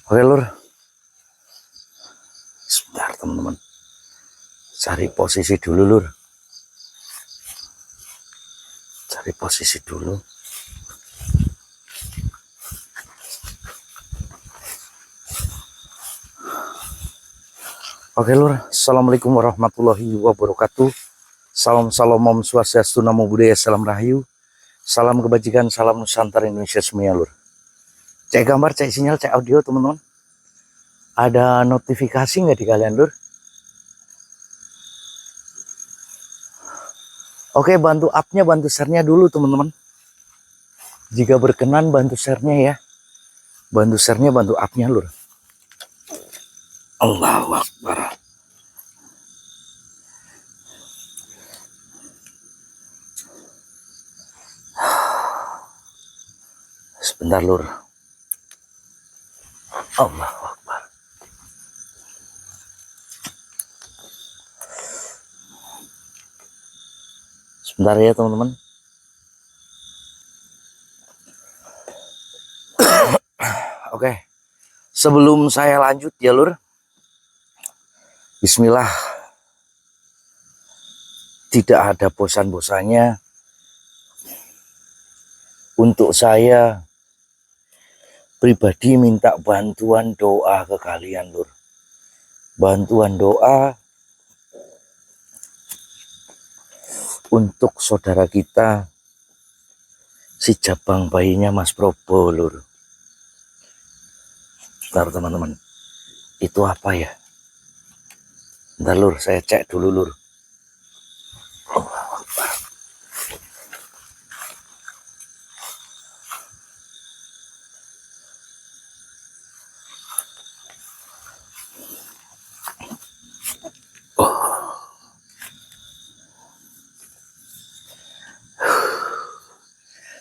Oke lur, sebentar teman-teman, cari posisi dulu lur, cari posisi dulu. Oke lur, assalamualaikum warahmatullahi wabarakatuh. Salam om swastiastu, namo buddhaya, salam rahayu, salam kebajikan, salam Nusantara Indonesia semuanya lur. Cek gambar, cek sinyal, cek audio teman-teman. Ada notifikasi nggak di kalian lur? Oke, bantu up-nya, bantu share-nya dulu teman-teman. Jika berkenan bantu share-nya ya. Bantu share-nya, bantu up-nya lur. Allahu Akbar. Sebentar lur. Allahu Akbar. Sebentar ya teman-teman. Oke. Sebelum saya lanjut ya lur. Bismillah. Tidak ada bosan-bosannya untuk saya pribadi minta bantuan doa ke kalian lur. Bantuan doa untuk saudara kita si jabang bayinya Mas Probo lur. Bentar teman-teman, itu apa ya? Bentar lur, saya cek dulu lur.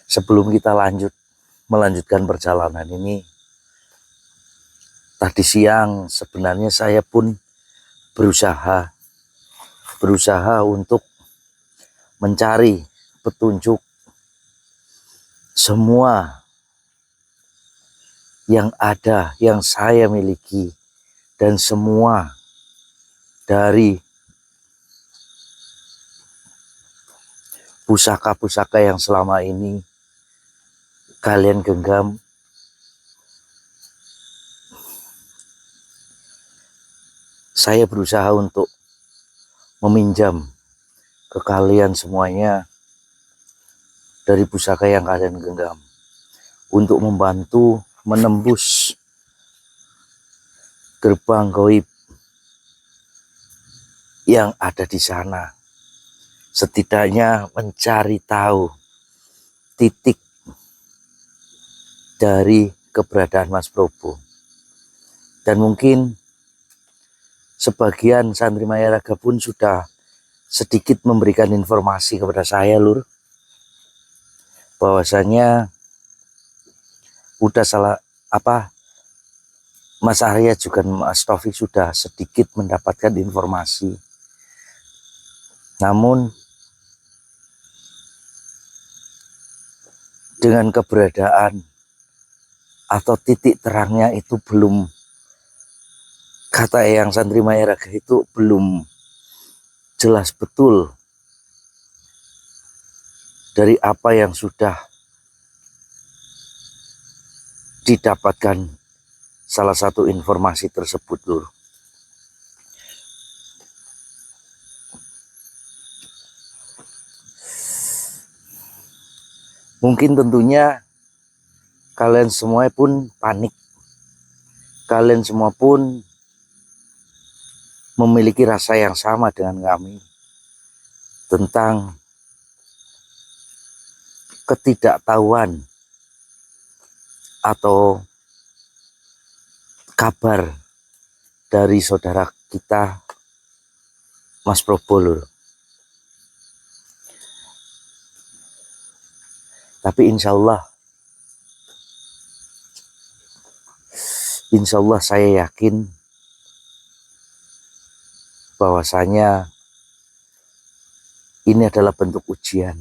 Sebelum kita melanjutkan perjalanan ini, tadi siang sebenarnya saya pun berusaha untuk mencari petunjuk semua yang ada, yang saya miliki, dan semua dari pusaka-pusaka yang selama ini kalian genggam. Saya berusaha untuk meminjam ke kalian semuanya dari pusaka yang kalian genggam untuk membantu menembus gerbang gaib yang ada di sana. Setidaknya mencari tahu titik dari keberadaan Mas Probo. Dan mungkin sebagian santri Maya Raga pun sudah sedikit memberikan informasi kepada saya lur, bahwasanya udah Mas Arya juga Mas Taufik sudah sedikit mendapatkan informasi. Namun dengan keberadaan atau titik terangnya itu belum, kata yang santri Maya Raga itu belum jelas betul dari apa yang sudah didapatkan salah satu informasi tersebut lur. Mungkin tentunya kalian semua pun panik. Kalian semua pun memiliki rasa yang sama dengan kami tentang ketidaktahuan atau kabar dari saudara kita Mas Probo lur. Tapi insya Allah saya yakin bahwasanya ini adalah bentuk ujian.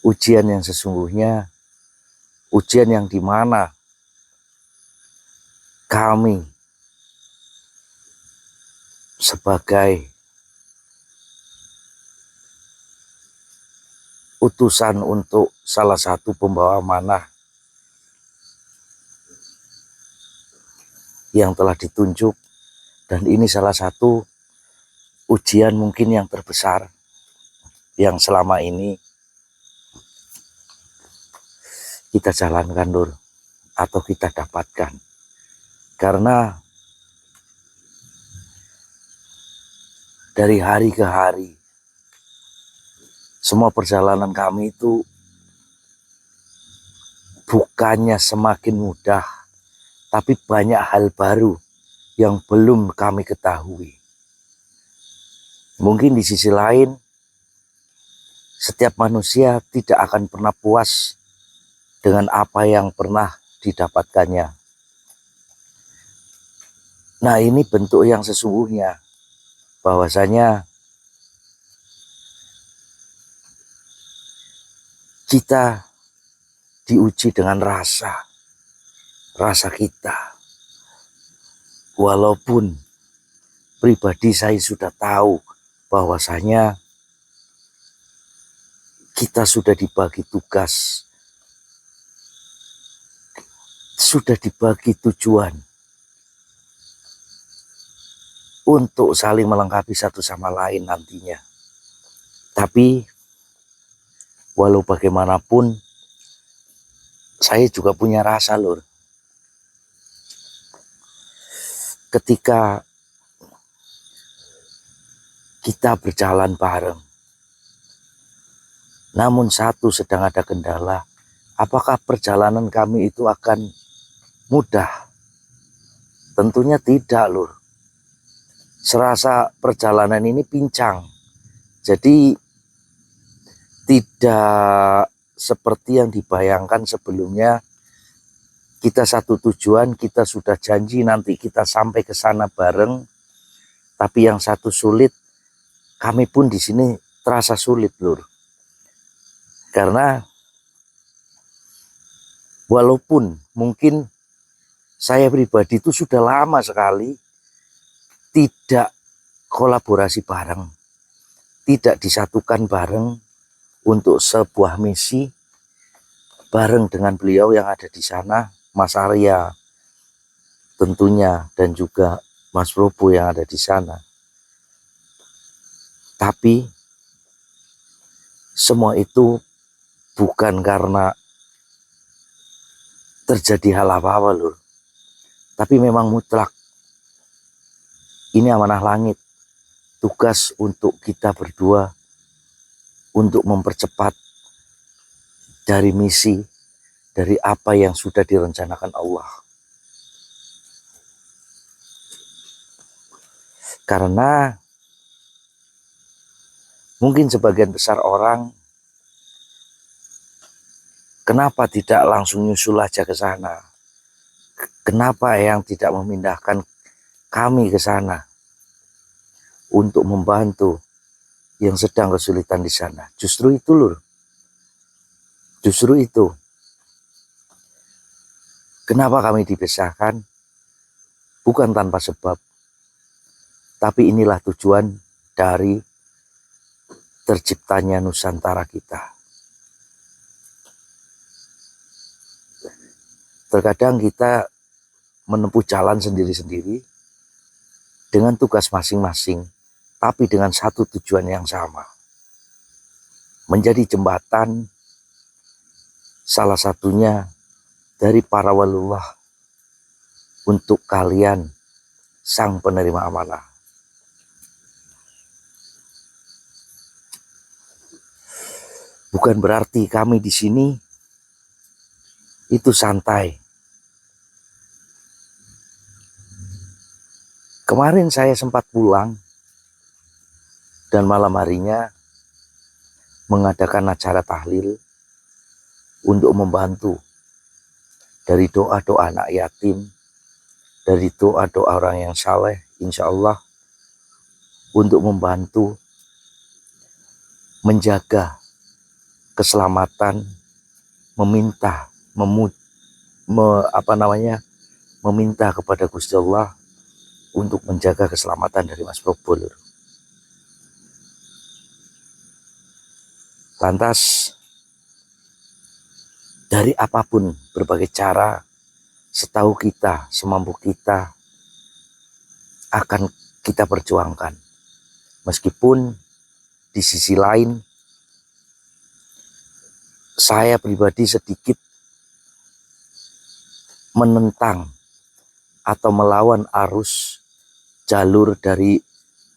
Ujian yang sesungguhnya, ujian yang dimana kami sebagai utusan untuk salah satu pembawa amanah yang telah ditunjuk, dan ini salah satu ujian mungkin yang terbesar yang selama ini kita jalankan, Lur, atau kita dapatkan. Karena dari hari ke hari semua perjalanan kami itu bukannya semakin mudah, tapi banyak hal baru yang belum kami ketahui. Mungkin di sisi lain, setiap manusia tidak akan pernah puas dengan apa yang pernah didapatkannya. Nah, ini bentuk yang sesungguhnya bahwasanya kita diuji dengan rasa kita. Walaupun pribadi saya sudah tahu bahwasanya kita sudah dibagi tugas, sudah dibagi tujuan untuk saling melengkapi satu sama lain nantinya. Tapi walau bagaimanapun saya juga punya rasa, Lur. Ketika kita berjalan bareng, namun satu sedang ada kendala, apakah perjalanan kami itu akan mudah? Tentunya tidak, Lur. Serasa perjalanan ini pincang. Jadi tidak seperti yang dibayangkan sebelumnya. Kita satu tujuan, kita sudah janji nanti kita sampai ke sana bareng. Tapi yang satu sulit, kami pun di sini terasa sulit, Lur. Karena walaupun mungkin saya pribadi itu sudah lama sekali tidak kolaborasi bareng, tidak disatukan bareng untuk sebuah misi bareng dengan beliau yang ada di sana, Mas Arya tentunya, dan juga Mas Probo yang ada di sana. Tapi semua itu bukan karena terjadi hal apa-apa, Lur. Tapi memang mutlak. Ini amanah langit. Tugas untuk kita berdua untuk mempercepat dari misi, dari apa yang sudah direncanakan Allah. Karena mungkin sebagian besar orang, kenapa tidak langsung nyusul aja ke sana? Kenapa yang tidak memindahkan kami ke sana untuk membantu yang sedang kesulitan di sana? Justru itu, Lur. Justru itu. Kenapa kami dipisahkan? Bukan tanpa sebab. Tapi inilah tujuan dari terciptanya Nusantara kita. Terkadang kita menempuh jalan sendiri-sendiri dengan tugas masing-masing, tapi dengan satu tujuan yang sama. Menjadi jembatan, salah satunya dari para waliullah untuk kalian sang penerima amanah. Bukan berarti kami di sini itu santai. Kemarin saya sempat pulang dan malam harinya mengadakan acara tahlil untuk membantu dari doa-doa anak yatim, dari doa-doa orang yang saleh, insya Allah, untuk membantu menjaga keselamatan, meminta, meminta kepada Gusti Allah untuk menjaga keselamatan dari Mas Probo, Lur. Lantas dari apapun berbagai cara, setahu kita, semampu kita, akan kita perjuangkan. Meskipun di sisi lain saya pribadi sedikit menentang atau melawan arus jalur dari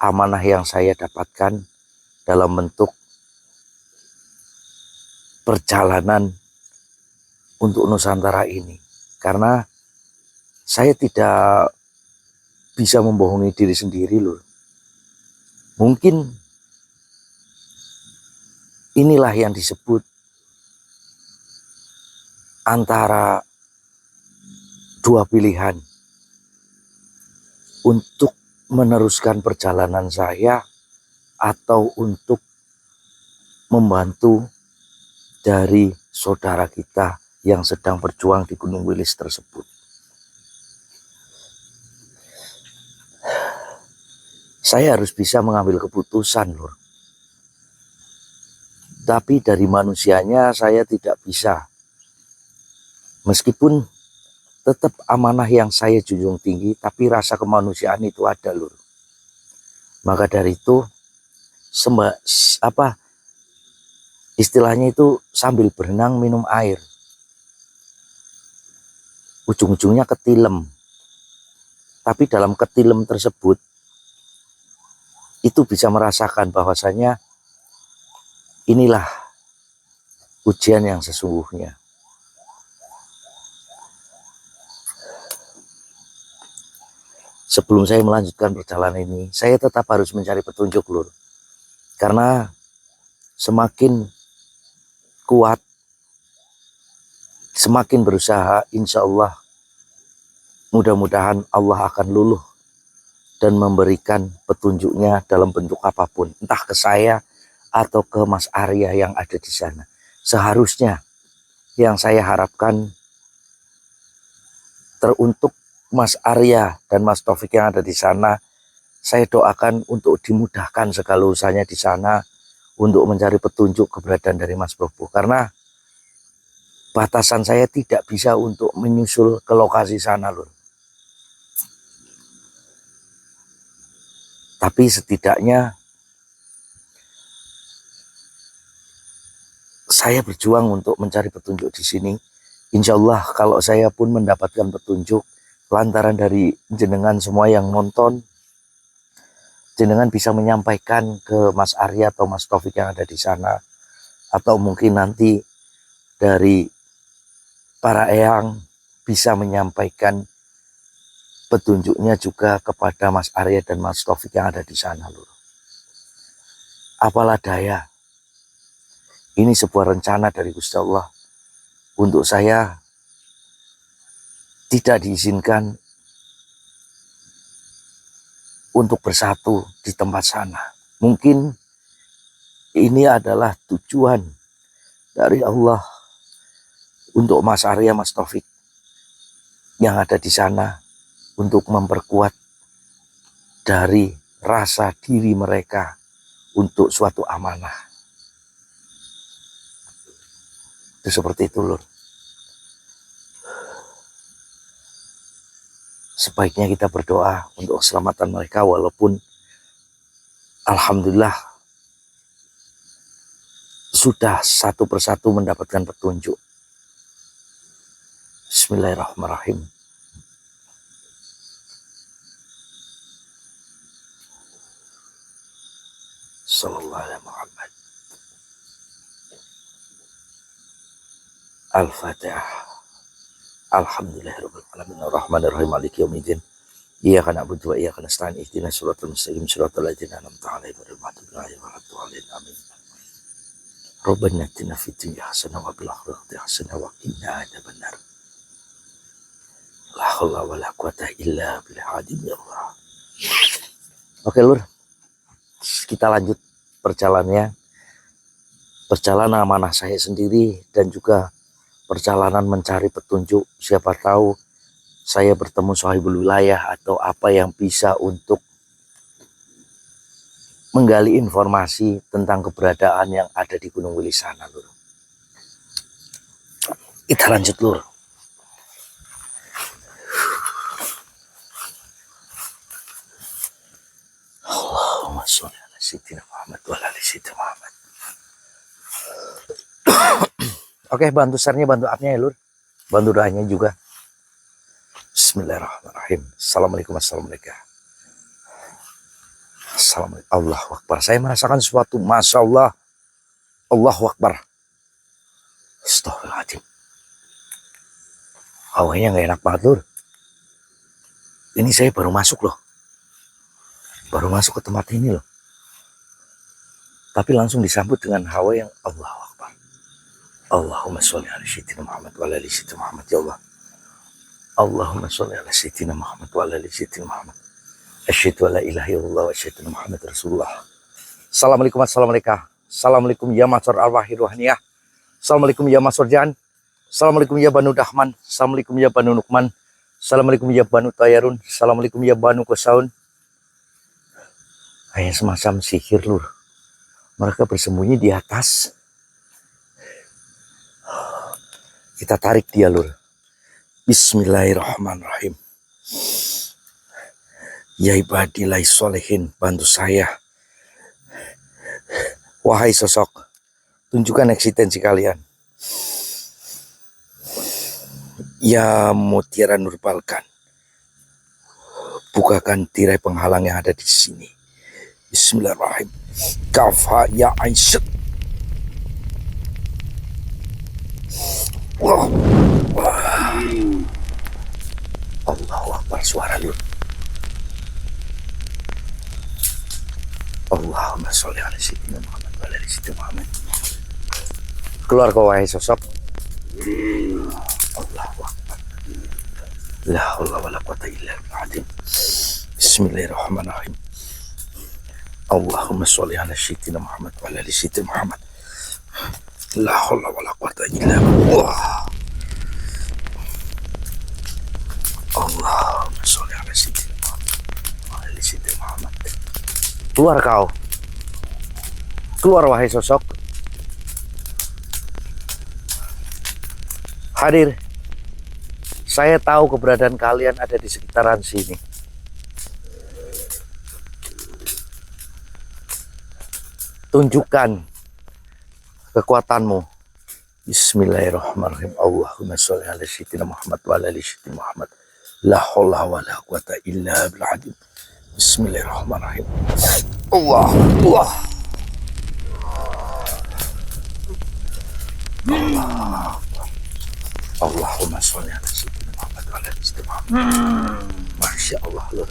amanah yang saya dapatkan dalam bentuk perjalanan untuk Nusantara ini. Karena saya tidak bisa membohongi diri sendiri, Lur. Mungkin inilah yang disebut antara dua pilihan untuk meneruskan perjalanan saya atau untuk membantu dari saudara kita yang sedang berjuang di Gunung Wilis tersebut. Saya harus bisa mengambil keputusan, Lur. Tapi dari manusianya saya tidak bisa. Meskipun tetap amanah yang saya junjung tinggi, tapi rasa kemanusiaan itu ada, Lur. Maka dari itu, istilahnya itu sambil berenang minum air. Ujung-ujungnya ketilem. Tapi dalam ketilem tersebut, itu bisa merasakan bahwasanya inilah ujian yang sesungguhnya. Sebelum saya melanjutkan perjalanan ini, saya tetap harus mencari petunjuk, Lur. Karena semakin kuat, semakin berusaha, insya Allah, mudah-mudahan Allah akan luluh dan memberikan petunjuknya dalam bentuk apapun. Entah ke saya atau ke Mas Arya yang ada di sana. Seharusnya yang saya harapkan teruntuk Mas Arya dan Mas Taufik yang ada di sana, saya doakan untuk dimudahkan segala usahanya di sana untuk mencari petunjuk keberadaan dari Mas Probo. Karena batasan saya tidak bisa untuk menyusul ke lokasi sana, Lur. Tapi setidaknya saya berjuang untuk mencari petunjuk di sini. Insya Allah kalau saya pun mendapatkan petunjuk lantaran dari jenengan semua yang nonton, jenengan bisa menyampaikan ke Mas Arya atau Mas Taufik yang ada di sana, atau mungkin nanti dari para eyang bisa menyampaikan petunjuknya juga kepada Mas Arya dan Mas Taufik yang ada di sana, Lur. Apalah daya, ini sebuah rencana dari Gusti Allah untuk saya tidak diizinkan untuk bersatu di tempat sana. Mungkin ini adalah tujuan dari Allah untuk Mas Arya, Mas Taufik yang ada di sana, untuk memperkuat dari rasa diri mereka untuk suatu amanah. Itu seperti itu, Lur. Sebaiknya kita berdoa untuk keselamatan mereka, walaupun alhamdulillah sudah satu persatu mendapatkan petunjuk. Bismillahirrahmanirrahim. Sallallahu alaihi Muhammad. Al-Fatihah. Alhamdulillahirabbil alamin arrahmanirrahim maliki yaumiddin. Iyyaka na'budu wa iyyaka nasta'in ihdinas siratal mustaqim siratal ladzina an'amta 'alaihim ghairil maghdubi 'alaihim waladdallin amin. Rabbana atina fid dunya hasanah wa fil akhirati hasanah wa qina adzabannar. La haula wa la quwata illa billah. Oke, Lur. Kita lanjut perjalanannya. Perjalanan amanah saya sendiri dan juga perjalanan mencari petunjuk. Siapa tahu saya bertemu sahibul wilayah atau apa yang bisa untuk menggali informasi tentang keberadaan yang ada di Gunung Wilisana, Lur. Kita lanjut, Lur. Allahumma sholli ala sayyidina Muhammad wa ala sayyidina Muhammad. Oke, bantu share-nya, bantu up-nya ya, Lur. Bantu doanya juga. Bismillahirrahmanirrahim. Assalamualaikum warahmatullahi wabarakatuh. Assalamualaikum. Allahu Akbar. Saya merasakan sesuatu. Masya Allah. Allahu Akbar. Astagfirullahaladzim. Hawanya nggak enak banget, Lur. Ini saya baru masuk loh. Baru masuk ke tempat ini loh. Tapi langsung disambut dengan hawa yang Allahu Akbar. Allahumma sholli ala sayyidina Muhammad wa ala sayyidina Muhammad ya Allah. Allahumma sholli ala sayyidina Muhammad wa ala sayyidina Muhammad. Asyhadu an la ilaha illallah wa asyhadu anna Muhammad Rasulullah. Assalamualaikum warahmatullahi wabarakatuh. Assalamualaikum ya masar arwahir rohaniyah. Assalamualaikum ya masar jan. Assalamualaikum ya Banu Dahman. Assalamualaikum ya Banu Nukman. Assalamualaikum ya Banu Tayarun. Assalamualaikum ya Banu Kosaun. Kayak semacam sihir, Lur. Mereka bersembunyi di atas. Kita tarik dia, Lur. Bismillahirrahmanirrahim. Ya ibadillah solehin, bantu saya. Wahai sosok, tunjukkan eksistensi kalian. Ya mutiara nur Balkan, bukakan tirai penghalang yang ada di sini. Bismillahirrahmanirrahim. Kafa ya Aisyah. Wah. Allahu Akbar, suara, Lur. Allahumma sholli ala sayyidina Muhammad wa ala sayyidina Muhammad. Keluar kau wahai sosok. Allahu Akbar. La haula wala quwwata illa billah. Bismillahirrahmanirrahim. Allahumma sholli ala sayyidina Muhammad wa ala sayyidina Muhammad. La haula wala quwwata illa billah. Allahumma sholli ala sayyidina Muhammad wa ala sayyidina Muhammad. Keluar kau. Keluar wahai sosok. Hadir. Saya tahu keberadaan kalian ada di sekitaran sini. Tunjukkan kekuatanmu. Bismillahirrahmanirrahim. Allahumma sholli ala sayyidina Muhammad wa ala sayyidina Muhammad. La haula wala quwwata illa billah. Bismillahirrahmanirrahim. Allah. Allahumma sholli ala sayyidina Muhammad wa ala sayyidina Muhammad. Masya Allah, Lur.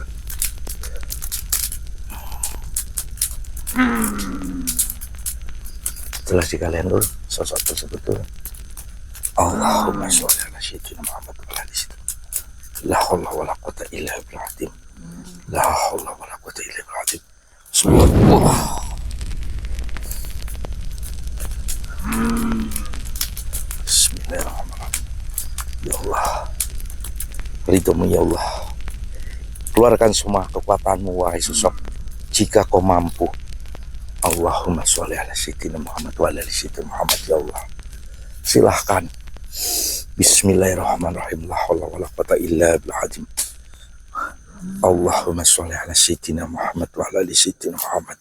Jelas di kalian, Lur, sosok tersebut, Lur. Allahumma sholli ala sayyidina Muhammad wa ala sayyidina Muhammad. La haula wala quwwata illa billah. La haula wala quwwata illa billah. Bismillah. Bismillahirrahmanirrahim. Ya Allah, ridhomu ya Allah. Keluarkan semua kekuatanmu wahai sosok, jika kau mampu. Allahumma sholli ala sayyidina Muhammad wa ala sayyidina Muhammad ya Allah. Silahkan. Bismillahirrahmanirrahim. La haula wala quwwata illa billah. Allahumma sholli ala sayyidina Muhammad wa ala sayyidina Muhammad.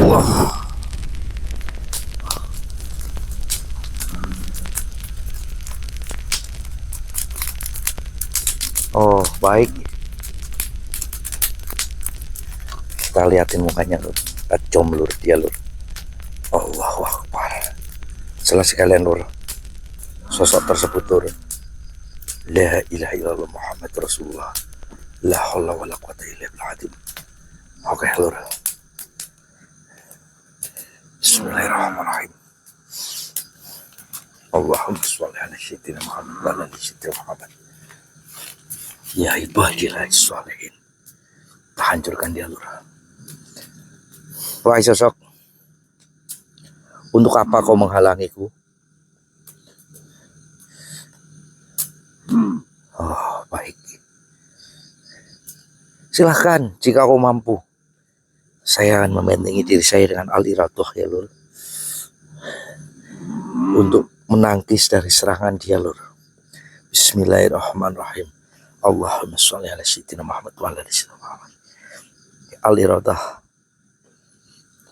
Allah. Oh, baik. Kita liatin mukanya, Lur. Acom, Lur, dia, Lur. Allahu Akbar. Jelas sekalian, Lur. Sosok tersebut, Lur. La ilaha illallah Muhammad Rasulullah. La haula wala quwwata illa billah. Oke, Lur. Bismillahirrahmanirrahim. Allahumma sholli ala sayyidina Muhammad wa ala sayyidina Muhammad. Ya ibadillah sholihin. Hancurkan dia, Lur. Wahai sosok, untuk apa kau menghalangiku? Oh, baik. Silahkan jika kau mampu. Saya akan membentengi diri saya dengan al-iradah ya Lur, untuk menangkis dari serangan dia Lur. Bismillahirrahmanirrahim. Allahumma sholli ala sayyidina Muhammad wa ala ali sayyidina Muhammad. Al-iradah.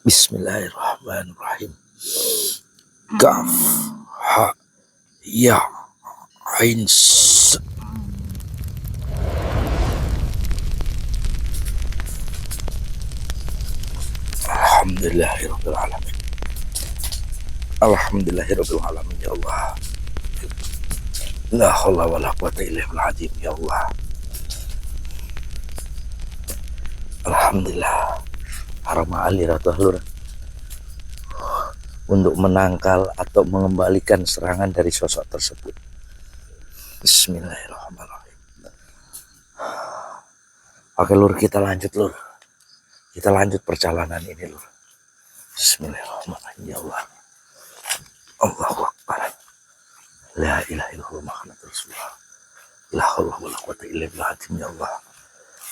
Bismillahirrahmanirrahim. Kaf ha ya ain. Alhamdulillahirabbil alamin. Alhamdulillahirabbil alamin ya Allah. La haula wala quwata illa billah ya Allah. Alhamdulillah. Aroma al-iradah Lur, untuk menangkal atau mengembalikan serangan dari sosok tersebut. Bismillahirrahmanirrahim. Oke Lur, kita lanjut Lur. Kita lanjut perjalanan ini Lur. Bismillahirrahmanirrahim ya Allah. Allahu Akbar. La ilaha illallah Muhammadur Rasulullah. La haula wala quwata illa billah ya Allah.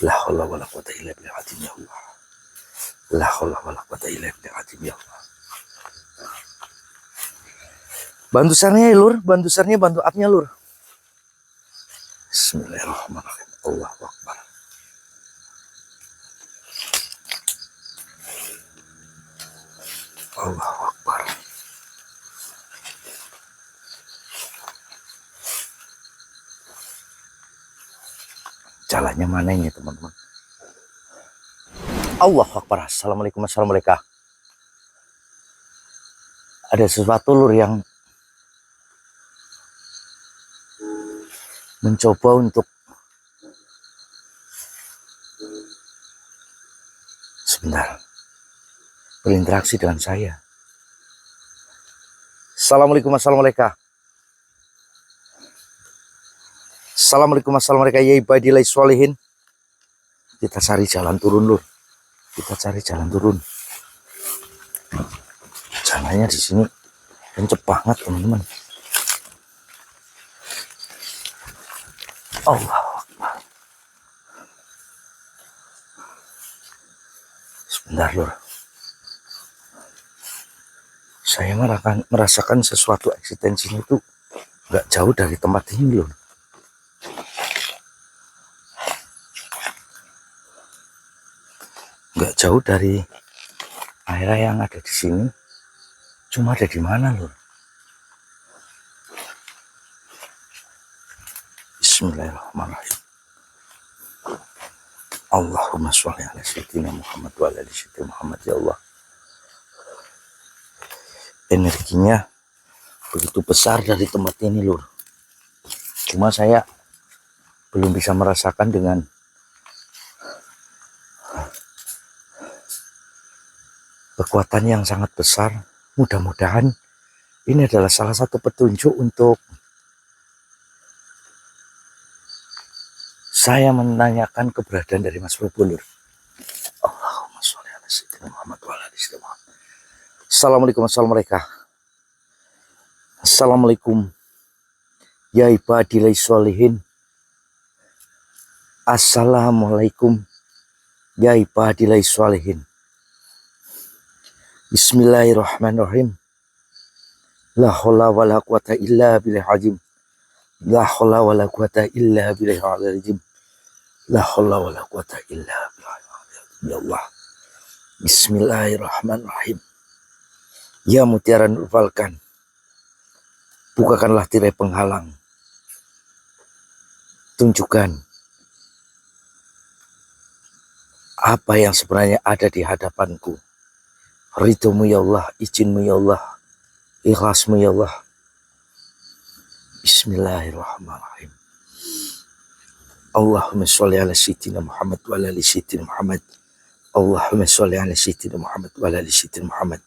La haula wala quwata illa billah ya Allah. La haula wala quwata illa billah ya Allah. Bantu sarnya ya Lur, bantu sarnya, bantu upnya Lur. Bismillahirrahmanirrahim. Allahu Akbar. Allahu Akbar. Jalannya mana ini teman-teman? Allahu Akbar. Assalamualaikum warahmatullahi wabarakatuh. Ada sesuatu Lur yang mencoba untuk sebentar berinteraksi dengan saya. Assalamualaikum warahmatullahi wabarakatuh. Assalamualaikum warahmatullahi wabarakatuh. Ya ibadillah sholihin. Kita cari jalan turun Lur. Kita cari jalan turun. Jalannya di sini kencep banget teman-teman. Allahu Akbar. Sebentar Lur. Saya merasakan sesuatu eksistensinya itu nggak jauh dari tempat ini Lur. Nggak jauh dari area yang ada di sini. Cuma ada di mana Lur? Bismillahirrahmanirrahim. Allahumma sholli ala sayyidina Muhammad wa ala ali sayyidina Muhammad ya Allah. Energinya begitu besar dari tempat ini Lur. Cuma saya belum bisa merasakan dengan kekuatan yang sangat besar. Mudah-mudahan ini adalah salah satu petunjuk untuk saya menanyakan keberadaan dari Mas Prabu Lur. Allahumma sholli ala sayyidina Muhammad wa ala ali sayyidina Muhammad. Assalamualaikum warahmatullahi wabarakatuh. Assalamualaikum ya ibadillah sholihin. Assalamualaikum ya ibadillah sholihin. Bismillahirrahmanirrahim. La haula wala quwata illa billahil azim. La haula wala quwata illa billahil azim. La haula wala quwata illa billahil azim. Ya Allah. Bismillahirrahmanirrahim. Ya mutiara Nur Falkan. Bukakanlah tirai penghalang. Tunjukkan apa yang sebenarnya ada di hadapanku. Ridhomu ya Allah, izinmu ya Allah, ikhlasmu ya Allah. Bismillahirrahmanirrahim. Allahumma sholli ala sayyidina Muhammad wa ala ali sayyidina Muhammad. Allahumma sholli ala sayyidina Muhammad wa ala ali sayyidina Muhammad.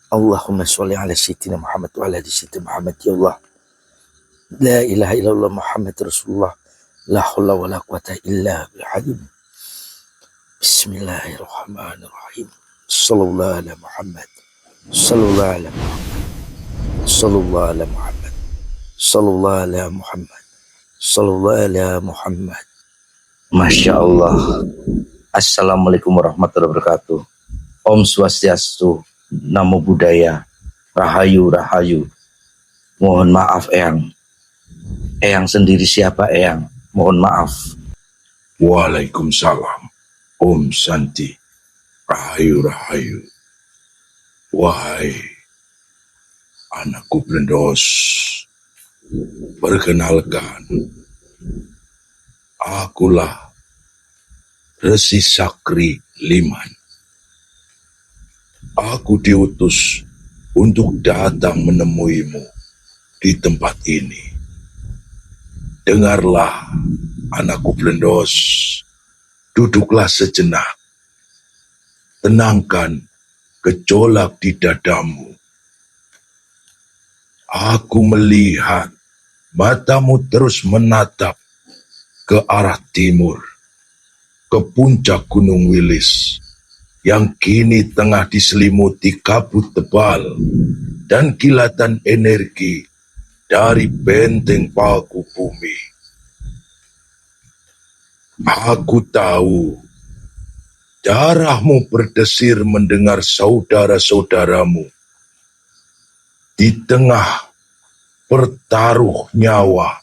Allahumma sholli ala sayyidina Muhammad wa ala ali sayyidina Muhammad ya Allah. La ilaha illallah Muhammad Rasulullah. La haula wala quwata illa billah. Bismillahirrahmanirrahim. Sallallahu ala Muhammad. Sallallahu ala Muhammad. Sallallahu ala Muhammad. Sallallahu ala Muhammad. Sallallahu alaihi Muhammad. Masya Allah. Assalamualaikum warahmatullahi wabarakatuh. Om Swastiastu, Namo Buddhaya, Rahayu Rahayu. Mohon maaf Eyang. Eyang sendiri siapa Eyang? Mohon maaf. Waalaikumsalam. Om Santi. Rahayu Rahayu. Wahai anakku Blendos, perkenalkan, akulah Resi Sakri Liman. Aku diutus untuk datang menemuimu di tempat ini. Dengarlah, anakku Blendos, duduklah sejenak. Tenangkan gejolak di dadamu. Aku melihat matamu terus menatap ke arah timur, ke puncak Gunung Wilis, yang kini tengah diselimuti kabut tebal dan kilatan energi dari benteng paku bumi. Aku tahu darahmu berdesir mendengar saudara-saudaramu di tengah pertaruh nyawa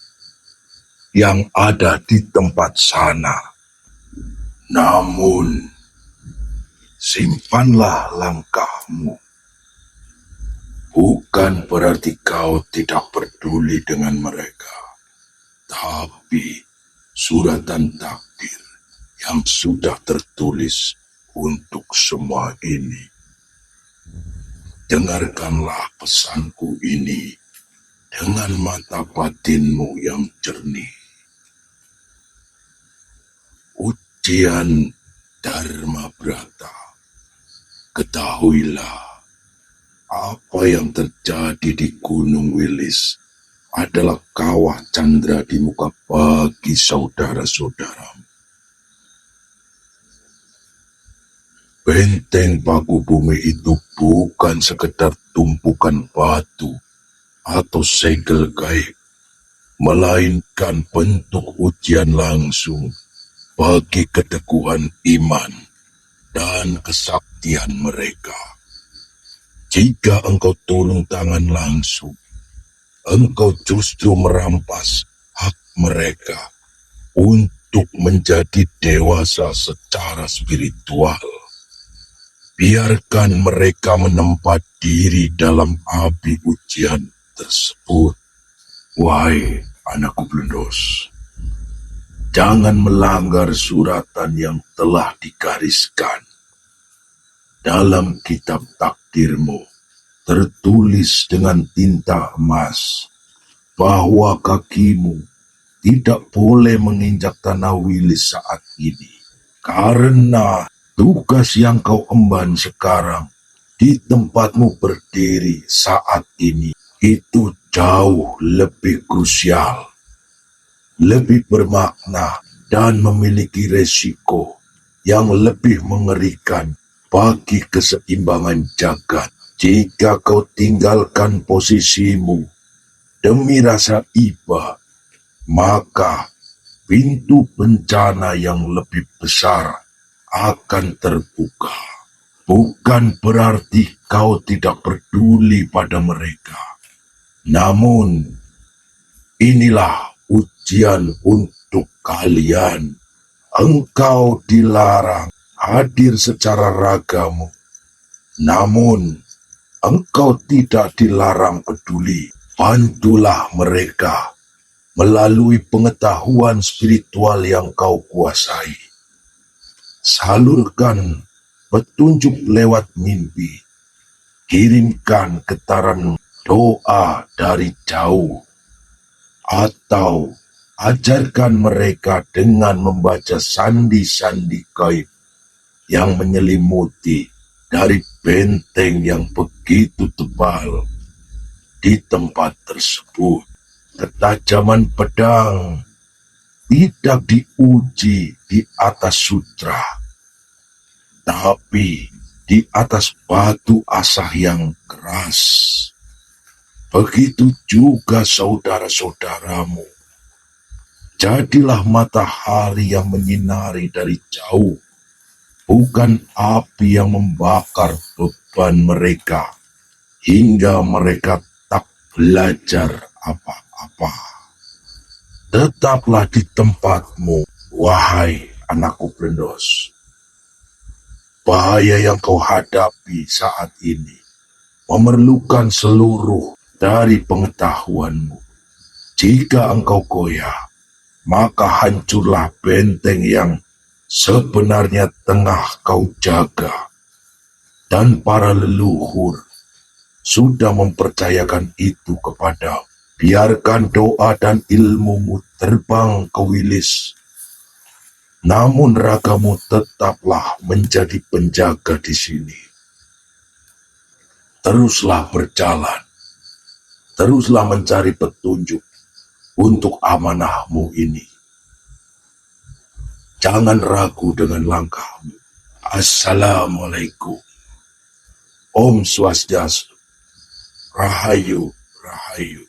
yang ada di tempat sana. Namun, simpanlah langkahmu. Bukan berarti kau tidak peduli dengan mereka, tapi suratan takdir yang sudah tertulis untuk semua ini. Dengarkanlah pesanku ini dengan mata batinmu yang jernih. Ujian Dharma Brata, ketahuilah apa yang terjadi di Gunung Wilis adalah kawah candra di muka bagi saudara-saudaramu. Benteng paku bumi itu bukan sekedar tumpukan batu atau segel gaib, melainkan bentuk ujian langsung bagi keteguhan iman dan kesaktian mereka. Jika engkau turun tangan langsung, engkau justru merampas hak mereka untuk menjadi dewasa secara spiritual. Biarkan mereka menempa diri dalam api ujian tersebut. Wahai anakku Blendos, jangan melanggar suratan yang telah digariskan. Dalam kitab takdirmu tertulis dengan tinta emas bahwa kakimu tidak boleh menginjak tanah Wilis saat ini, karena tugas yang kau emban sekarang di tempatmu berdiri saat ini itu jauh lebih krusial, lebih bermakna, dan memiliki resiko yang lebih mengerikan bagi keseimbangan jagat. Jika kau tinggalkan posisimu demi rasa iba, maka pintu bencana yang lebih besar akan terbuka. Bukan berarti kau tidak peduli pada mereka. Namun, inilah ujian untuk kalian. Engkau dilarang hadir secara ragamu. Namun, engkau tidak dilarang peduli. Bantulah mereka melalui pengetahuan spiritual yang kau kuasai. Salurkan petunjuk lewat mimpi. Kirimkan getaran doa dari jauh. Atau ajarkan mereka dengan membaca sandi-sandi gaib yang menyelimuti dari benteng yang begitu tebal di tempat tersebut. Ketajaman pedang tidak diuji di atas sutra, tapi di atas batu asah yang keras. Begitu juga saudara-saudaramu. Jadilah matahari yang menyinari dari jauh, bukan api yang membakar beban mereka, hingga mereka tak belajar apa-apa. Tetaplah di tempatmu, wahai anakku Blendos. Bahaya yang kau hadapi saat ini memerlukan seluruh dari pengetahuanmu. Jika engkau goyah, maka hancurlah benteng yang sebenarnya tengah kau jaga. Dan para leluhur sudah mempercayakan itu kepadamu. Biarkan doa dan ilmumu terbang ke Wilis. Namun ragamu tetaplah menjadi penjaga di sini. Teruslah berjalan. Teruslah mencari petunjuk untuk amanahmu ini. Jangan ragu dengan langkahmu. Assalamualaikum. Om Swastiastu. Rahayu, Rahayu.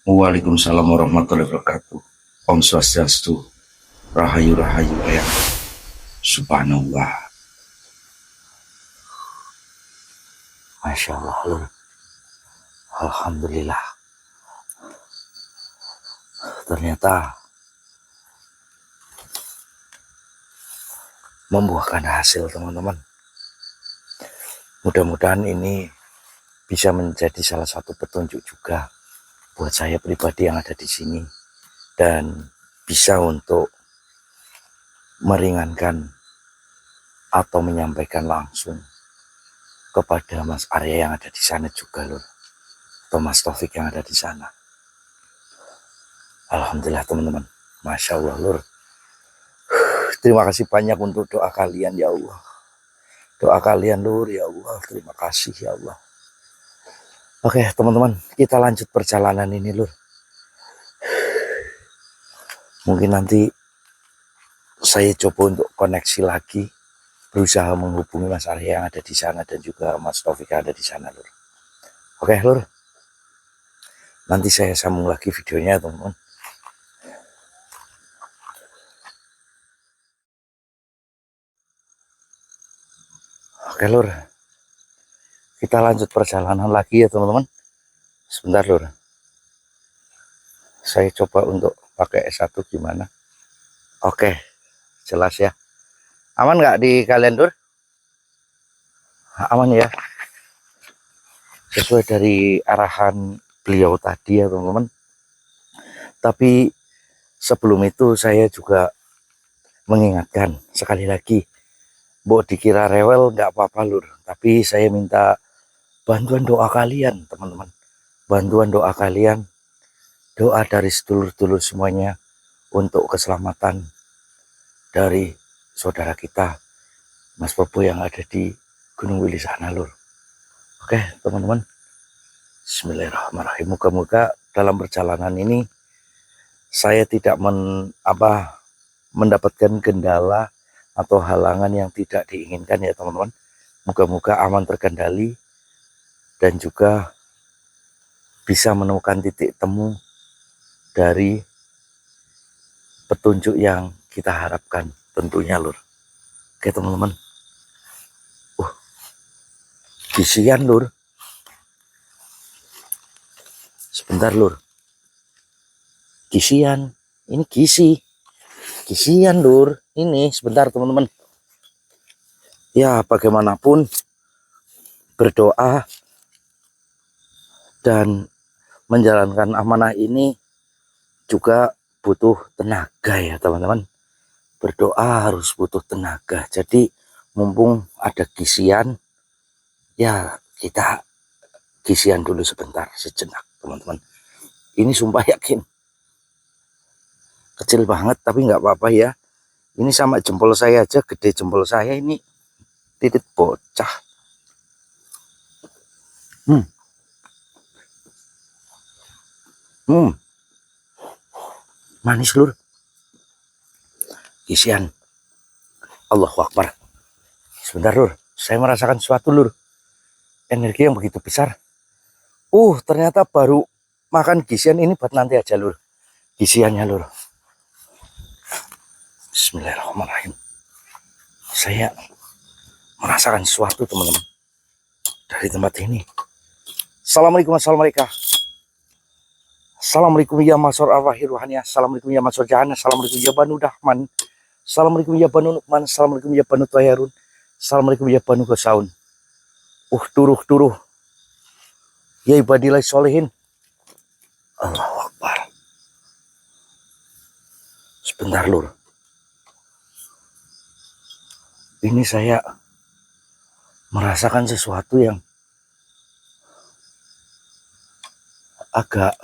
Waalaikumsalam warahmatullahi wabarakatuh. Om Swastiastu. Rahayu, Rahayu, Eyang. Subhanallah. Masya Allah, Lur. Alhamdulillah. Ternyata membuahkan hasil, teman-teman. Mudah-mudahan ini bisa menjadi salah satu petunjuk juga buat saya pribadi yang ada di sini, dan bisa untuk meringankan atau menyampaikan langsung kepada Mas Arya yang ada di sana juga, Lur, atau Mas Taufik yang ada di sana. Alhamdulillah, teman-teman. Masya Allah, Lur. Terima kasih banyak untuk doa kalian, ya Allah. Doa kalian, Lur, ya Allah. Terima kasih, ya Allah. Oke, teman-teman, kita lanjut perjalanan ini, Lur. Mungkin nanti saya coba untuk koneksi lagi, berusaha menghubungi Mas Arya yang ada di sana dan juga Mas Taufik yang ada di sana, Lur. Oke, Lur. Nanti saya sambung lagi videonya, teman-teman. Oke, Lur. Kita lanjut perjalanan lagi ya, teman-teman. Sebentar, Lur. Saya coba untuk pakai S1 gimana. Oke, jelas ya. Aman nggak di kalian, Lur? Aman ya. Sesuai dari arahan beliau tadi ya, teman-teman. Tapi sebelum itu saya juga mengingatkan sekali lagi, Bo dikira rewel nggak apa-apa, Lur. Tapi saya minta bantuan doa kalian, teman-teman. Bantuan doa kalian, doa dari sedulur-sedulur semuanya untuk keselamatan dari saudara kita, Mas Bobo yang ada di Gunung Wilis sana, Lur. Oke, teman-teman. Bismillahirrahmanirrahim. Moga-moga dalam perjalanan ini saya tidak mendapatkan kendala atau halangan yang tidak diinginkan ya, teman-teman. Moga-moga aman terkendali dan juga bisa menemukan titik temu dari petunjuk yang kita harapkan tentunya, Lur. Oke, teman-teman. Gisian, Lur. Sebentar, Lur. Gisian. Ini gisi. Gisian, Lur. Ini sebentar, teman-teman. Ya, bagaimanapun berdoa dan menjalankan amanah ini juga butuh tenaga ya, teman-teman. Berdoa harus butuh tenaga. Jadi mumpung ada gisian, ya kita gisian dulu sebentar, sejenak, teman-teman. Ini sumpah yakin kecil banget, tapi nggak apa-apa ya. Ini sama jempol saya aja, gede jempol saya ini, titik bocah. Manis, Lur. Gisian. Allahu Akbar. Sebentar, Lur. Saya merasakan sesuatu, Lur. Energi yang begitu besar. Ternyata baru makan gisian ini buat nanti aja, Lur. Gisiannya, Lur. Bismillahirrahmanirrahim. Saya merasakan sesuatu teman-teman dari tempat ini. Assalamualaikum warahmatullahi wabarakatuh. Assalamualaikum ya masur arwahir ruhaniyah. Assalamualaikum ya masur jahanah. Assalamualaikum ya banu dahman. Assalamualaikum ya banu nukman. Assalamualaikum ya banu tayarun. Assalamualaikum ya banu gosaun. Turuh. Ya ibadillah solehin. Allahu Akbar. Sebentar lur. Ini saya merasakan sesuatu yang agak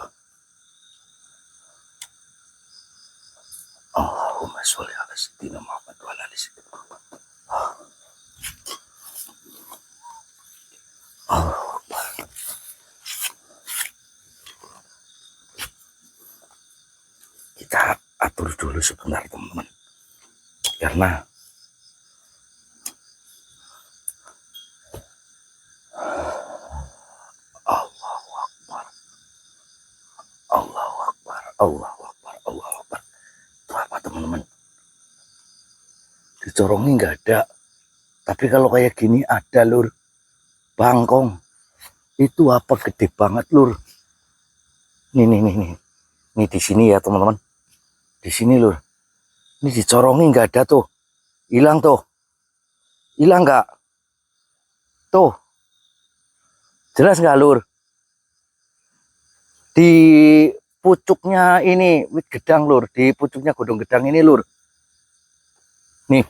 Allahumma sholli ala sayyidina Muhammad wa ala ali sayyidina Muhammad. Allahu Akbar. Kita atur dulu sebentar teman-teman, karena Allahu Akbar. Allahu Akbar. Allahu Akbar. Allahu Akbar. Itu apa teman-teman? Dicorongin nggak ada, tapi kalau kayak gini ada lur. Bangkong. Itu apa gede banget lur. Nih. Ini di sini ya teman-teman. Di sini lur. Ini dicorongin nggak ada tuh. Hilang tuh. Hilang nggak? Tuh. Jelas nggak lur? Di pucuknya ini wit gedang lur. Di pucuknya godong gedang ini lur. Nih.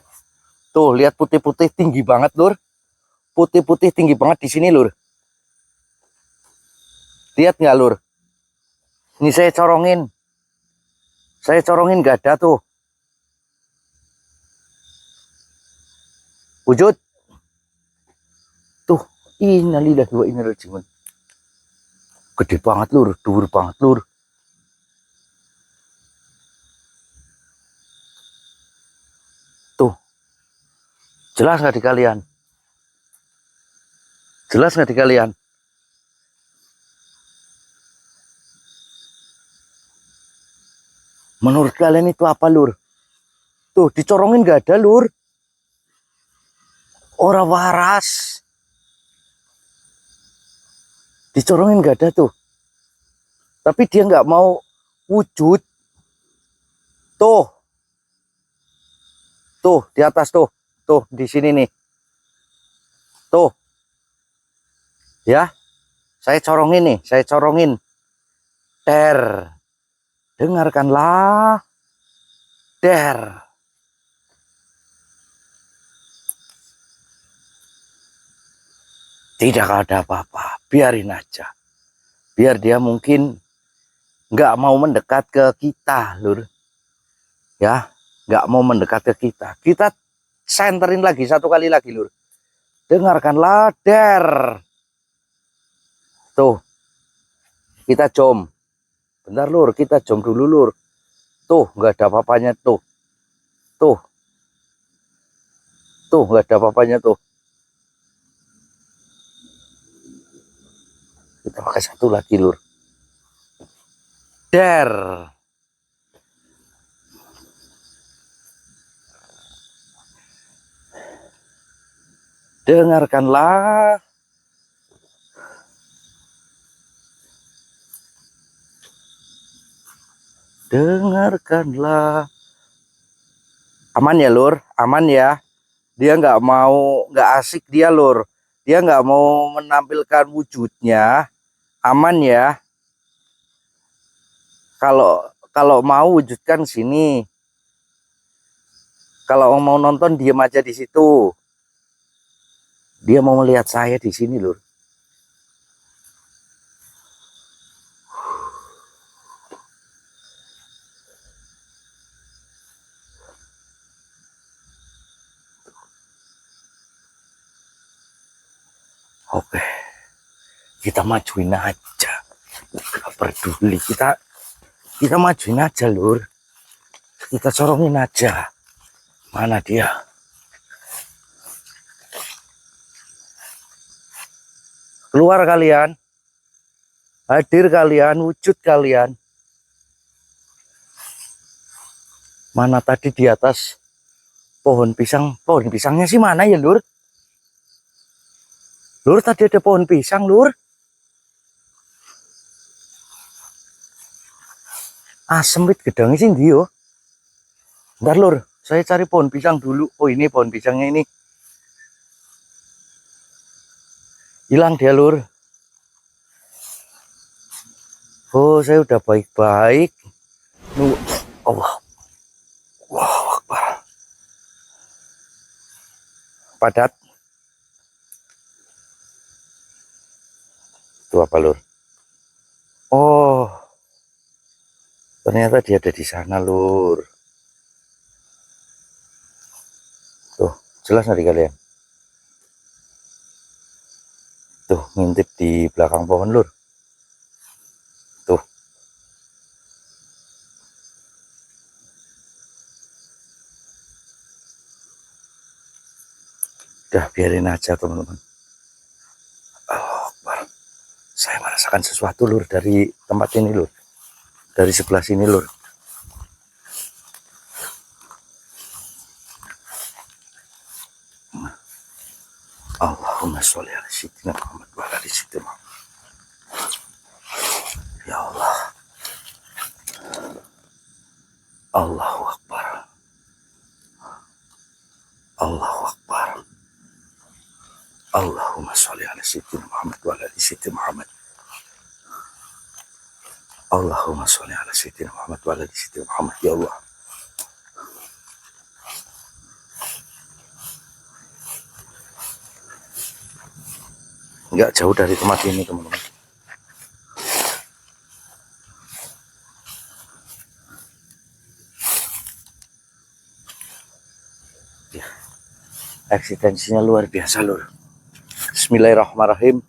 Tuh lihat putih-putih tinggi banget lur. Putih-putih tinggi banget di sini lur. Lihat nggak lur? Ini saya corongin. Saya corongin nggak ada tuh. Wujud. Tuh, innalillahi wa inna ilaihi raji'un. Gede banget lur, dhuwur banget lur. Tuh. Jelas nggak di kalian? Jelas nggak di kalian? Menurut kalian itu apa lur? Tuh dicorongin nggak ada lur. Ora waras. Dicorongin nggak ada tuh. Tapi dia nggak mau wujud. Tuh. Tuh di atas tuh. Tuh di sini nih. Tuh. Ya. Saya corongin nih, saya corongin. Der. Dengarkanlah. Der. Tidak ada apa-apa, biarin aja. Biar dia mungkin nggak mau mendekat ke kita, lur. Ya, nggak mau mendekat ke kita. Kita senterin lagi satu kali lagi, lur. Dengarkanlah, der. Tuh, kita jom. Bentar, lur, kita jom dulu, lur. Tuh, nggak ada apa-apanya, tuh. Tuh. Tuh, nggak ada apa-apanya, tuh. Kita pakai satu lagi lur. Der. Dengarkanlah. Dengarkanlah. Aman ya lur, aman ya. Dia nggak mau, nggak asik dia lur. Dia nggak mau menampilkan wujudnya. Aman ya. Kalau mau wujudkan sini. Kalau mau nonton diam aja di situ. Dia mau melihat saya di sini lur. Oke. Kita majuin aja. Gak peduli. Kita majuin aja lur. Kita corongin aja. Mana dia? Keluar kalian. Hadir kalian, wujud kalian. Mana tadi di atas pohon pisang? Pohon pisangnya sih mana ya, Lur? Lur, tadi ada pohon pisang, Lur. Sempit gedangnya sih ndi yo. Bentar, Lur. Saya cari pohon pisang dulu. Oh, ini pohon pisangnya ini. Hilang dia, Lur. Oh, saya udah baik-baik. Allah. Wow, Akbar. Padat. Itu apa, Lur? Oh, ternyata dia ada di sana, Lur. Tuh, jelas nanti kalian. Tuh, ngintip di belakang pohon, Lur. Tuh. Udah, biarin aja, teman-teman. Akbar. Saya merasakan sesuatu, Lur, dari tempat ini, Lur. Dari sebelah sini, Lur. Allahumma sholli ala sayyidina Muhammad wa ala ali sayyidina Muhammad. Ya Allah. Allahu Akbar. Allahu Akbar. Allahumma sholli ala sayyidina Muhammad wa ala ali sayyidina Muhammad. Allahumma sholli ala sayyidina Muhammad wa ala ali sayyidina Muhammad. Ya Allah. Nggak jauh dari tempat ini, teman-teman. Ya, eksistensinya luar biasa, Lur. Bismillahirrahmanirrahim.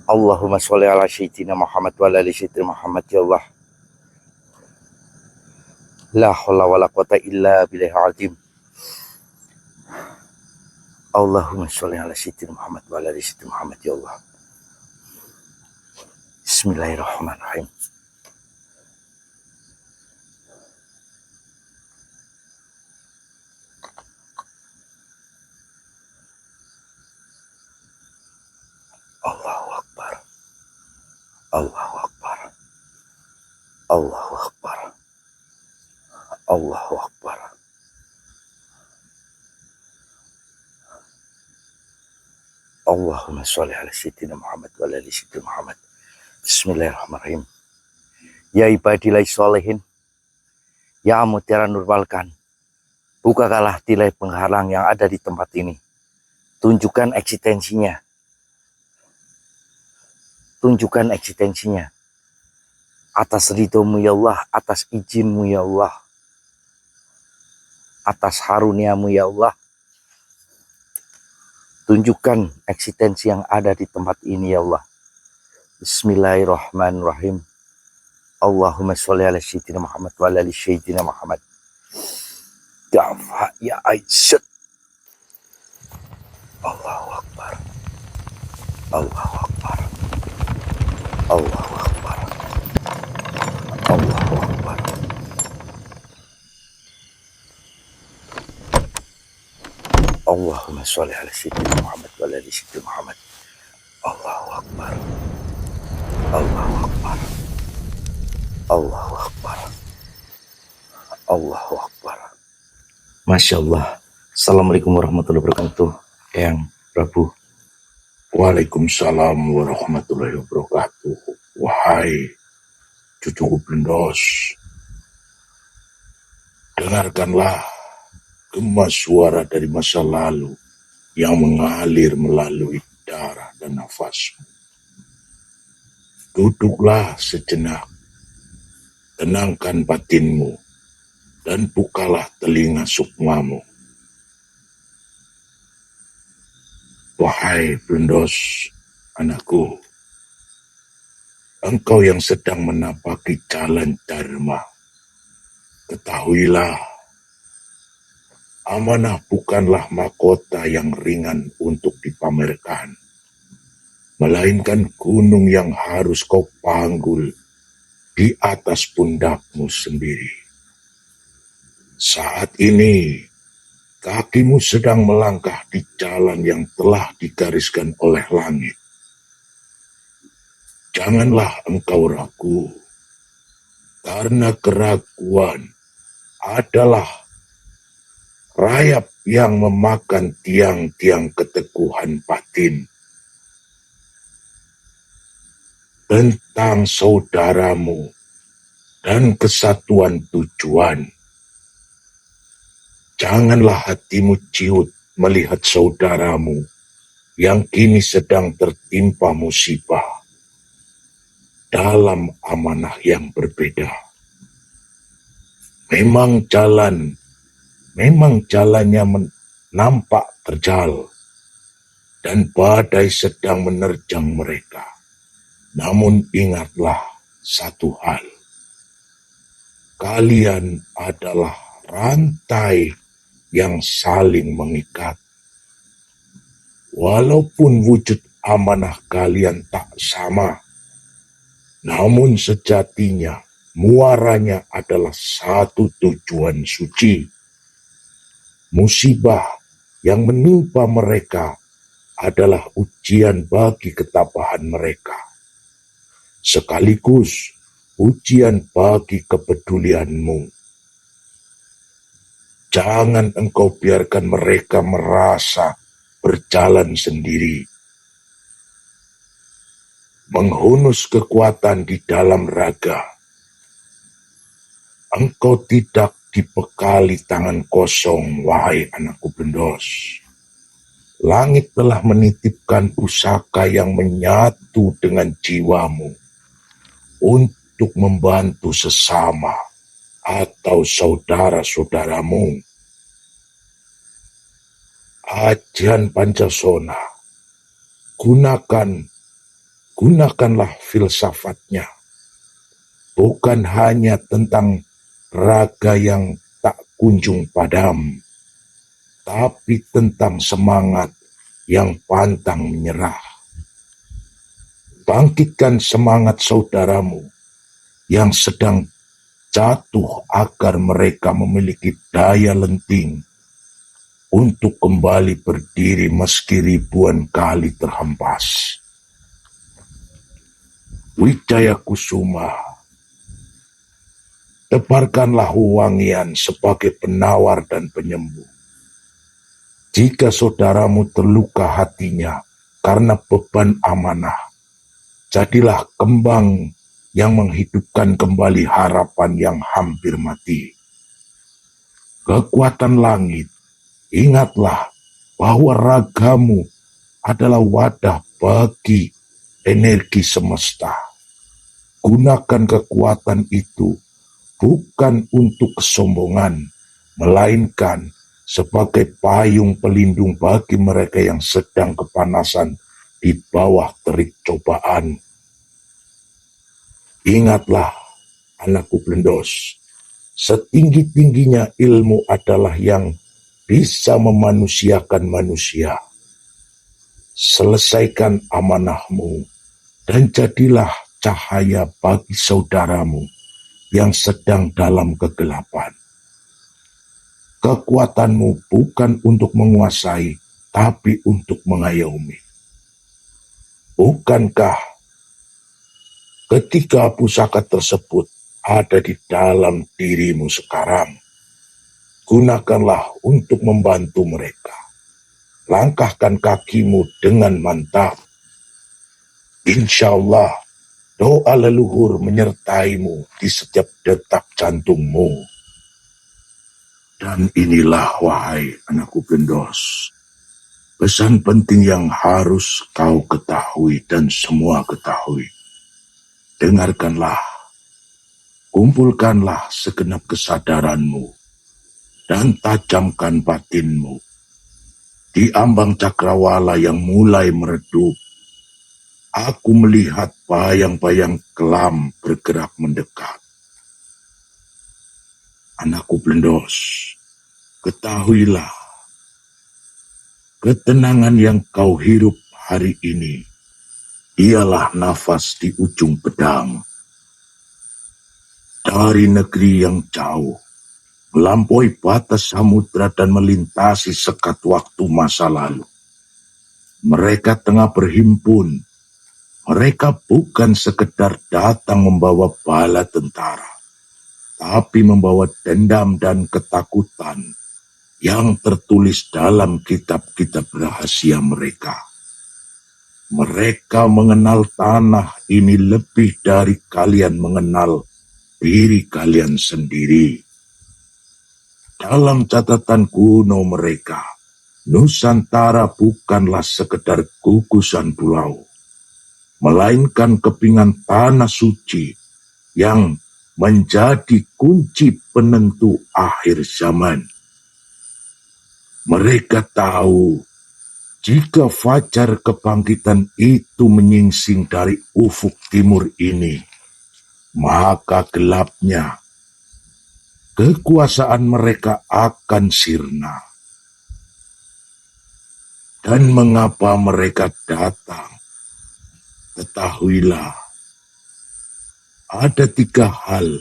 Allahumma sholli ala sayyidina Muhammad wa ala ali sayyidina Muhammad. Ya Allah. La haula wala quwata illa billahil azim. Allahumma sholli ala sayyidina Muhammad wa ala ali sayyidina Muhammad. Ya Allah. Bismillahirrahmanirrahim. Allahu Akbar. Allahu Akbar. Allahu Akbar. Allahu Akbar. Allahumma sholli ala sayyidina Muhammad wa ala ali sayyidina Muhammad. Bismillahirrahmanirrahim. Ya ibadillah sholihin, ya mutiara nurbalkan, bukakanlah tirai penghalang yang ada di tempat ini. Tunjukkan eksistensinya. Tunjukkan eksistensinya. Atas ridhomu ya Allah, atas izinmu ya Allah, atas haruniamu ya Allah. Tunjukkan eksistensi yang ada di tempat ini ya Allah. Bismillahirrahmanirrahim. Allahumma sholli ala sayyidina Muhammad wa ala ali sayyidina Muhammad. Dafa ya Aisyah. Allahu Akbar. Allahu Akbar. Allahu Akbar. Allahu Akbar. Allahumma sholli ala sayyidina Muhammad wa ala ali sayyidina Muhammad. Allahu Akbar. Allahu Akbar. Allahu Akbar. Allahu Akbar. Masya Allah. Assalamualaikum warahmatullahi wabarakatuh. Yang Prabu. Waalaikumsalam warahmatullahi wabarakatuh. Wahai cucuku Blendos, dengarkanlah gema suara dari masa lalu yang mengalir melalui darah dan nafasmu. Duduklah sejenak, tenangkan batinmu, dan bukalah telinga sukmamu. Wahai Blendos, anakku, engkau yang sedang menapaki jalan dharma, ketahuilah, amanah bukanlah mahkota yang ringan untuk dipamerkan. melainkan gunung yang harus kau panggul di atas pundakmu sendiri. Saat ini, kakimu sedang melangkah di jalan yang telah digariskan oleh langit. Janganlah engkau ragu, karena keraguan adalah rayap yang memakan tiang-tiang keteguhan batin. Tentang saudaramu dan kesatuan tujuan, janganlah hatimu ciut melihat saudaramu yang kini sedang tertimpa musibah dalam amanah yang berbeda. Memang jalannya nampak terjal dan badai sedang menerjang mereka. Namun ingatlah satu hal, kalian adalah rantai yang saling mengikat. Walaupun wujud amanah kalian tak sama, namun sejatinya muaranya adalah satu tujuan suci. Musibah yang menimpa mereka adalah ujian bagi ketabahan mereka, sekaligus ujian bagi kepedulianmu. Jangan engkau biarkan mereka merasa berjalan sendiri, menghunus kekuatan di dalam raga. Engkau tidak dibekali tangan kosong, wahai anakku bendos. Langit telah menitipkan pusaka yang menyatu dengan jiwamu untuk membantu sesama atau saudara-saudaramu. Ajian Pancasona, gunakanlah filsafatnya, bukan hanya tentang raga yang tak kunjung padam, tapi tentang semangat yang pantang menyerah. Bangkitkan semangat saudaramu yang sedang jatuh agar mereka memiliki daya lenting untuk kembali berdiri meski ribuan kali terhempas. Wijaya Kusuma, tebarkanlah wangian sebagai penawar dan penyembuh. Jika saudaramu terluka hatinya karena beban amanah, jadilah kembang yang menghidupkan kembali harapan yang hampir mati. Kekuatan langit, ingatlah bahwa ragamu adalah wadah bagi energi semesta. Gunakan kekuatan itu bukan untuk kesombongan, melainkan sebagai payung pelindung bagi mereka yang sedang kepanasan di bawah terik cobaan. Ingatlah, anakku blendos, setinggi-tingginya ilmu adalah yang bisa memanusiakan manusia. Selesaikan amanahmu dan jadilah cahaya bagi saudaramu yang sedang dalam kegelapan. Kekuatanmu bukan untuk menguasai, tapi untuk mengayomi. Bukankah ketika pusaka tersebut ada di dalam dirimu sekarang? Gunakanlah untuk membantu mereka. Langkahkan kakimu dengan mantap. Insya Allah, doa leluhur menyertaimu di setiap detak jantungmu. Dan inilah, wahai anakku bendos, pesan penting yang harus kau ketahui dan semua ketahui. Dengarkanlah, kumpulkanlah segenap kesadaranmu, dan tajamkan batinmu. Di ambang cakrawala yang mulai meredup, aku melihat bayang-bayang kelam bergerak mendekat. Anakku blendos, ketahuilah, ketenangan yang kau hirup hari ini ialah nafas di ujung pedang. Dari negeri yang jauh, melampaui batas samudra dan melintasi sekat waktu masa lalu. Mereka tengah berhimpun. Mereka bukan sekedar datang membawa bala tentara, tapi membawa dendam dan ketakutan yang tertulis dalam kitab-kitab rahasia mereka. Mereka mengenal tanah ini lebih dari kalian mengenal diri kalian sendiri. Dalam catatan kuno mereka, Nusantara bukanlah sekedar gugusan pulau, melainkan kepingan tanah suci yang menjadi kunci penentu akhir zaman. Mereka tahu jika fajar kebangkitan itu menyingsing dari ufuk timur ini, maka gelapnya kekuasaan mereka akan sirna. Dan mengapa mereka datang? Ketahuilah, ada 3 hal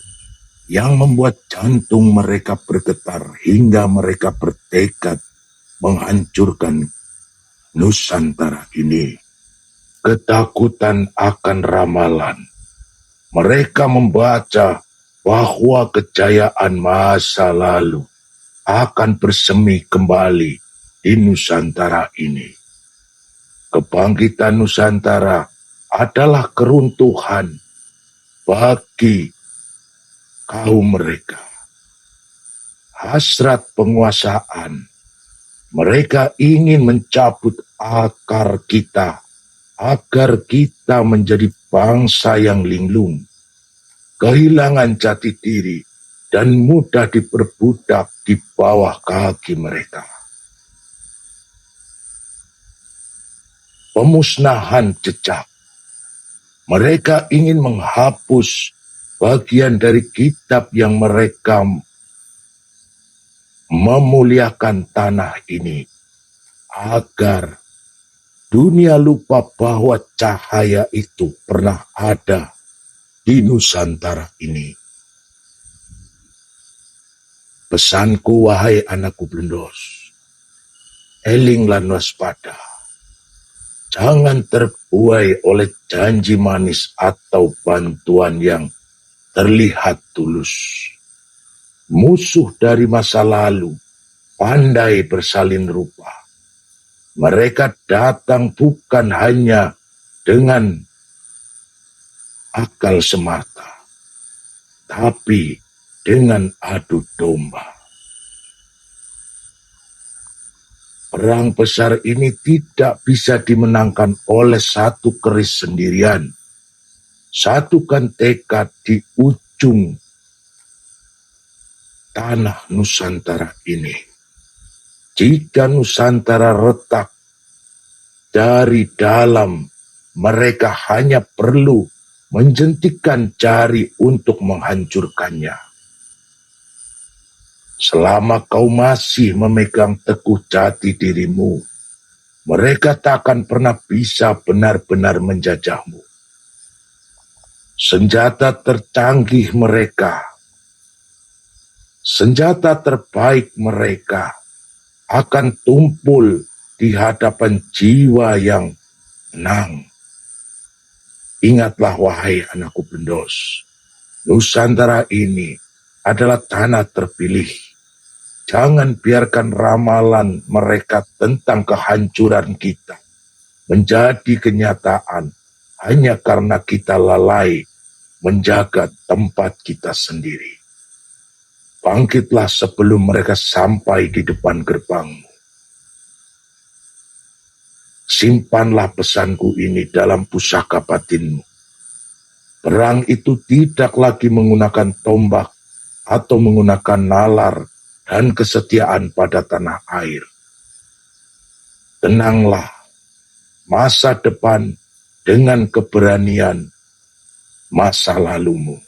yang membuat jantung mereka bergetar hingga mereka bertekad menghancurkan Nusantara ini. Ketakutan akan ramalan. Mereka membaca bahwa kejayaan masa lalu akan bersemi kembali di Nusantara ini. Kebangkitan Nusantara adalah keruntuhan bagi kaum mereka. Hasrat penguasaan. Mereka ingin mencabut akar kita agar kita menjadi bangsa yang linglung, kehilangan jati diri, dan mudah diperbudak di bawah kaki mereka. Pemusnahan jejak. Mereka ingin menghapus bagian dari kitab yang mereka memuliakan tanah ini, agar dunia lupa bahwa cahaya itu pernah ada di Nusantara ini. Pesanku, wahai anakku blendos, elinglah waspada. Jangan terbuai oleh janji manis atau bantuan yang terlihat tulus. Musuh dari masa lalu pandai bersalin rupa. Mereka datang bukan hanya dengan akal semata, tapi dengan adu domba. Perang besar ini tidak bisa dimenangkan oleh satu keris sendirian. Satukan tekad di ujung tanah Nusantara ini. Jika Nusantara retak dari dalam, mereka hanya perlu menjentikkan jari untuk menghancurkannya. Selama kau masih memegang teguh jati dirimu, mereka tak akan pernah bisa benar-benar menjajahmu. Senjata tercanggih mereka, senjata terbaik mereka akan tumpul di hadapan jiwa yang tenang. Ingatlah, wahai anakku blendos, Nusantara ini adalah tanah terpilih. Jangan biarkan ramalan mereka tentang kehancuran kita menjadi kenyataan hanya karena kita lalai menjaga tempat kita sendiri. Bangkitlah sebelum mereka sampai di depan gerbangmu. Simpanlah pesanku ini dalam pusaka batinmu. Perang itu tidak lagi menggunakan tombak atau menggunakan nalar dan kesetiaan pada tanah air. Tenanglah masa depan dengan keberanian masa lalumu.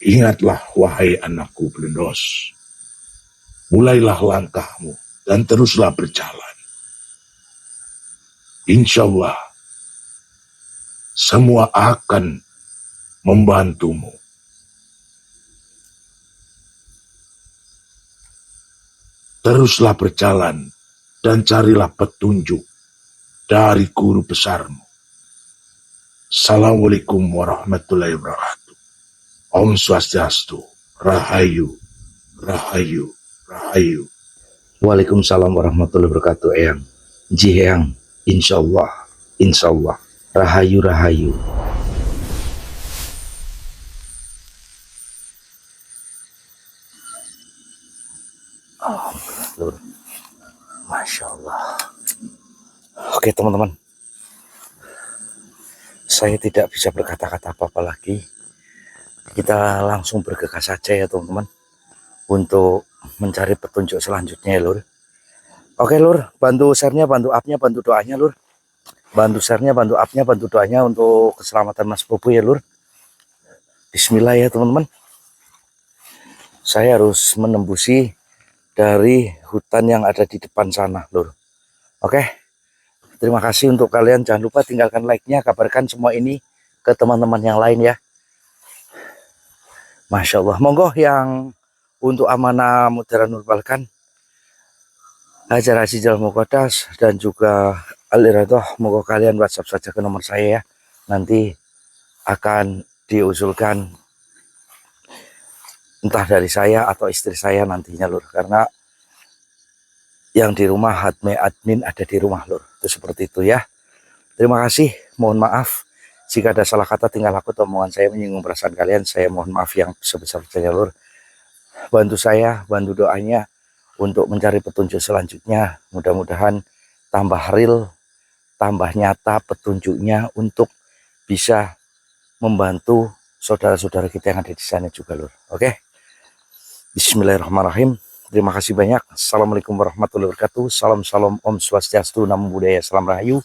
Ingatlah, wahai anakku blendos, mulailah langkahmu dan teruslah berjalan. Insya Allah, semua akan membantumu. Teruslah berjalan dan carilah petunjuk dari guru besarmu. Assalamualaikum warahmatullahi wabarakatuh. Om Swastiastu, Rahayu, Rahayu, Rahayu. Waalaikumsalam warahmatullahi wabarakatuh, Eyang. Jihang, insyaallah, insyaallah. Rahayu, rahayu. Oh, Lur. Masya Allah. Oke teman-teman, saya tidak bisa berkata-kata apa-apa lagi. Kita langsung bergegas saja ya teman-teman, untuk mencari petunjuk selanjutnya ya Lur. Oke Lur, bantu share-nya, bantu up-nya, bantu doanya Lur. Bantu share-nya, bantu up-nya, bantu doanya untuk keselamatan Mas Bobo ya Lur. Bismillah ya teman-teman. Saya harus menembusi dari hutan yang ada di depan sana Lur. Oke, terima kasih untuk kalian. Jangan lupa tinggalkan like-nya, kabarkan semua ini ke teman-teman yang lain ya. Masya Allah. Monggo yang untuk amanah Mutiara Nur Balkan, Hajar Asijal Muqaddas, dan juga Al-Iradoh, monggo kalian WhatsApp saja ke nomor saya ya. Nanti akan diusulkan entah dari saya atau istri saya nantinya Lur, karena yang di rumah admin ada di rumah Lur, itu seperti itu ya. Terima kasih, mohon maaf jika ada salah kata, tinggal aku atau omongan saya menyinggung perasaan kalian. Saya mohon maaf yang sebesar-besarnya Lur. Bantu saya, bantu doanya untuk mencari petunjuk selanjutnya. Mudah-mudahan tambah real, tambah nyata petunjuknya untuk bisa membantu saudara-saudara kita yang ada di sana juga Lur. Oke. Bismillahirrahmanirrahim. Terima kasih banyak. Assalamualaikum warahmatullahi wabarakatuh. Salam Om Swastiastu, Namo Buddhaya, Salam Rahayu.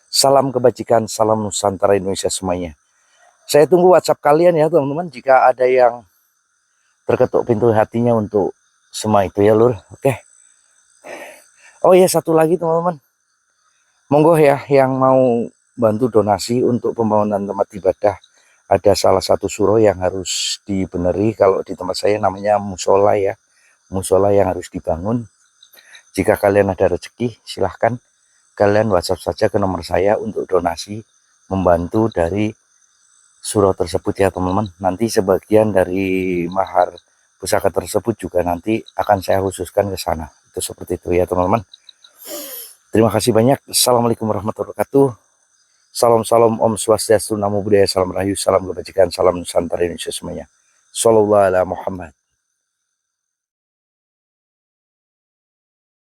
Salam kebajikan, salam Nusantara Indonesia semuanya. Saya tunggu WhatsApp kalian ya teman-teman, jika ada yang terketuk pintu hatinya untuk semua itu ya Lur. Oke. Oh ya, satu lagi teman-teman. Monggo ya yang mau bantu donasi untuk pembangunan tempat ibadah. Ada salah satu surau yang harus dibeneri, kalau di tempat saya namanya musola ya. Musola yang harus dibangun. Jika kalian ada rezeki, silahkan kalian WhatsApp saja ke nomor saya untuk donasi membantu dari surau tersebut ya teman-teman. Nanti sebagian dari mahar pusaka tersebut juga nanti akan saya khususkan ke sana. Itu seperti itu ya teman-teman. Terima kasih banyak. Assalamualaikum warahmatullahi wabarakatuh. Salam Om Swastiastu, Namo Buddhaya, Salam Rahayu, salam kebajikan, salam Nusantara Indonesia semuanya. Sallallahu alaihi Muhammad.